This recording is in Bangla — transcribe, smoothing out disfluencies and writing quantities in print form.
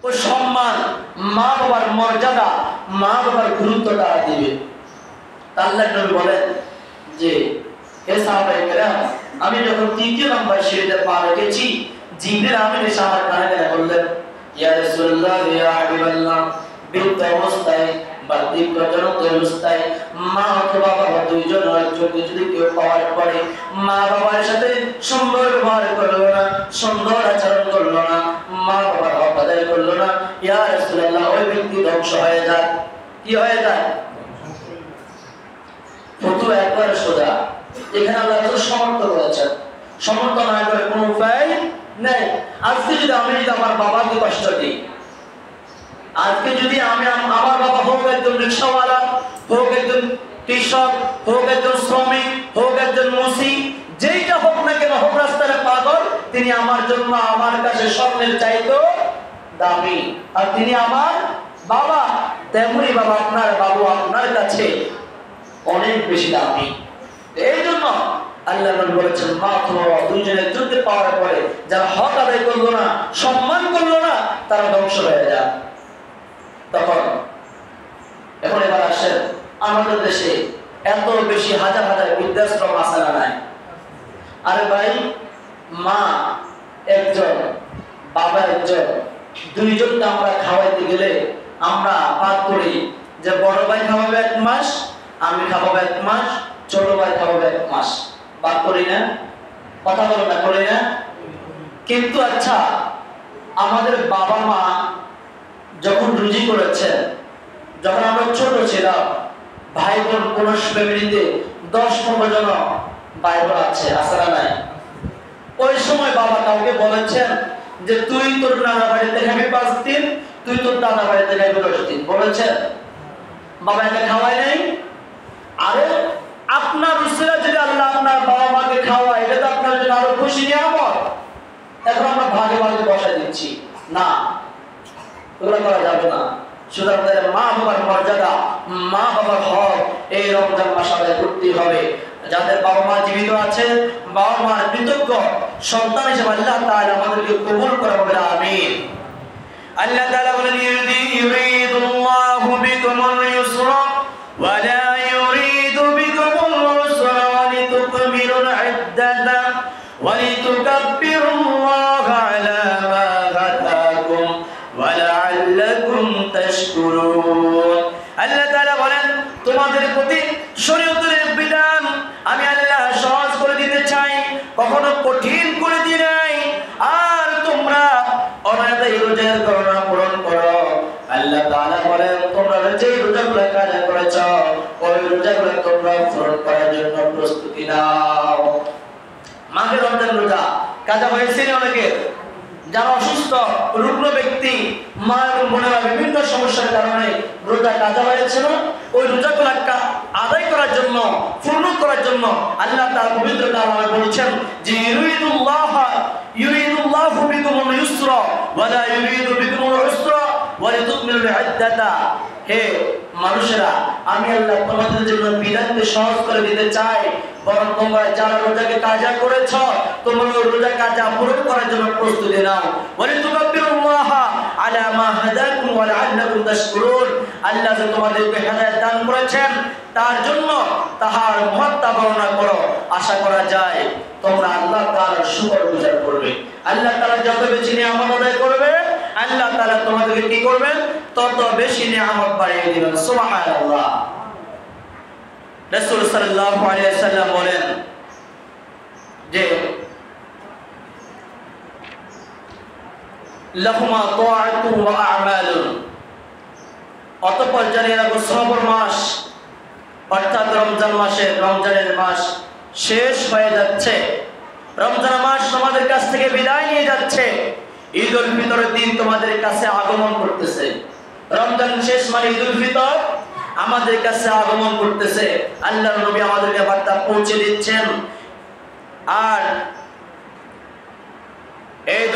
ও সম্মান, মা বাবার মর্যাদা, মা বাবার গুরুত্ব তারা দিবে। আল্লাহ নবী বলেন যে হে সাহাবায়ে কেরাম, আমি যখন ৩য় নম্বর সিঁড়িতে পা রেখেছি, জিবরিল আমিন এসে আমার কানে কানে বললেন, ইয়া রাসূলুল্লাহ, ইয়া হাবিবাল্লাহ, বৃদ্ধ অবস্থায় বা দীর্ঘজনক অবস্থায় মা অথবা বাবা দুইজনের একজনকে যদি কেউ পাওয়ার পরে মা বাবার সাথে সুন্দর ব্যবহার করলো না, সুন্দর আচরণ করলো না, মা বাবার হক আদায় করলো না, ইয়া রাসূলুল্লাহ, ওই ব্যক্তি ধ্বংস হয়ে যায়। কি হয়ে যায়? ফতুয়া একবারে সোজা। এখানে আল্লাহ সমর্থ করেছেন, সমর্থ না করে কোনো উপায় নেই। আজকে যদি আমি আমার বাবাকে কষ্ট দিই, আজকে যদি আমি আমার বাবা হোক একজন রিক্সাওয়ালা, হোক একজন কৃষক, হোক একজন শ্রমিক, হোক একজন মুসি, যেইটা হোক না কেন, হোক রাস্তার পাগল, তিনি আমার জন্য আমার কাছে স্বর্ণের চাইতেও দামি। আর তিনি আমার বাবা, তেমনি বাবা আপনার বাবু আপনার কাছে অনেক বেশি দামি। এই জন্য আল্লাহ নবী বলেছেন, মা অথবা দুইজনের যুদ্ধে পাওয়ার পরে যারা হক আদায় করলো না, সম্মান করলো না, তারা ধ্বংস হয়ে যায়। তখন এখন এবার আসেন, আমাদের দেশে এত বেশি হাজার হাজার বৃদ্ধাশ্রম আছে না নাই? আরে ভাই, মা একজন, বাবা একজন, দুইজনকে আমরা খাওয়াইতে গেলে আমরা ভাগ করি যে বড় ভাই খাওয়াবে 1 মাস, আমি খাওয়াবো 1 মাস, ছোট ভাই খাওয়াবে 1 মাস, ভাগ করি না? কথা বলো না, করি না? কিন্তু আচ্ছা, আমাদের বাবা মা যখন রুজি করেছেন, যখন আমরা ছোট ছিলাম, ভাই বোন কোন ফ্যামিলিতে 10-15 জন ভাই বোন আছে, আসলে নাই? ওই সময় বাবা কাউকে বলেছেন যে তুই তোর নানা বাড়িতে খাবি 5 দিন, তুই তোর দাদা বাড়িতে খাবি 10 দিন, বলেছেন? বাবা একা খাওয়ায় নাই? আরে আপনার উসিলা যদি আল্লাহ আপনার বাবা মাকে খাওয়ায়, এটা তো আপনার জন্য আরো খুশি নিয়ামত। এখন আমরা ভাগে ভাগে বসাই দিচ্ছি না, ওগুলো করা যাবে না। সুতরাং মা বাবার মর্যাদা, মা বাবার হক এই রমজান মাস আদায় করতে হবে। যাদের বাবা মা জীবিত আছে, বাবা মার কৃতজ্ঞ সন্তান হিসেবে আল্লাহ তাআলা আমাদেরকে কবুল করে, বলে আমিন। আল্লাহ তাআলা বলেন, ইউরিদুল্লাহু বিকুমুল ইউসরা ওয়া লা ইউরিদু বিকুমুল উসরা ওয়া লিতুকমিলুল ইদ্দাতা ওয়া লিতুকাব্বিরুল্লাহা আলা মা হাদাকুম ওয়া লাআল্লাকুম তাশকুরুন। আল্লাহ তাআলা বলেন, তোমাদের প্রতি শরীয়তের বিধান আমি আল্লাহ সহজ করে দিতে চাই, কখনো কঠিন করে দিই নাই। আর তোমরা অনাদায়ী রোজার করোনা পূরণ করো। আল্লাহ তাআলা বলেন, তোমরা যে রোজাগুলো কাজা করেছো, ওই রোজাগুলো তোমরা পূরণ করার জন্য প্রস্তুতি নাও। মাঘে রমজান রোজা কাজা হয়েছে অনেকে, যারা অসুস্থ রুগ্ন ব্যক্তি, মা এবং বোনেরা বিভিন্ন সমস্যার কারণে রোজা কাজা হয়েছিল, ওই রোজাগুলো আদায় করার জন্য, পূর্ণ করার জন্য আল্লাহ তাআলা পবিত্র কালামে বলেছেন যে ইউরিদুল্লাহু বিকুমুল ইউসরা ওয়া লা ইউরিদু বিকুমুল উসরা ওয়া লিতুকমিলুল ইদ্দাতা। হে মানুষেরা, আমি আল্লাহ তোমাদের জন্য বিধানকে সহজ করে দিতে চাই, বরং তোমরা যারা রোজাকে কাজা করেছ, তোমরা রোজা কাজা পূরণ করার জন্য প্রস্তুতি নাও। ওয়া লিতুকাব্বিরুল্লাহা আলা মা হাদাকুম ওয়া লাআল্লাকুম তাশকুরুন। আল্লাহ যে তোমাদেরকে হেদায়েত দান করেছেন, তার জন্য তাহার মহত্তা বর্ণনা করো। আশা করা যায় তোমরা আল্লাহ তাআলার শুকরগুজার করবে। আল্লাহ তাআলা যত বেশি নিয়ামত আদায় করবে, আল্লাহ তাআলা তোমাদেরকে কি করবেন? তত বেশি নিয়ামত বাড়িয়ে দিবেন। সুবহানাল্লাহ। রাসূল সাল্লাল্লাহু আলাইহি ওয়াসাল্লাম বলেন যে লাহুমা তাআতু ওয়া আমালুন। অতঃপর জানিয়ে রাখো, সবর মাস অর্থাৎ রমজান মাসের, রমজানের মাস শেষ হয়ে যাচ্ছে। রমজান মাস তোমাদের কাছ থেকে বিদায় নিয়ে যাচ্ছে। ঈদ উল ফিতরের দিন তোমাদের কাছে আগমন করতেছে। রমজান শেষ মানে ঈদ উল ফিতর আমাদের কাছে আগমন করতেছে। আল্লাহর নবী আমাদেরকে বার্তা পৌঁছে দিচ্ছেন। আর এই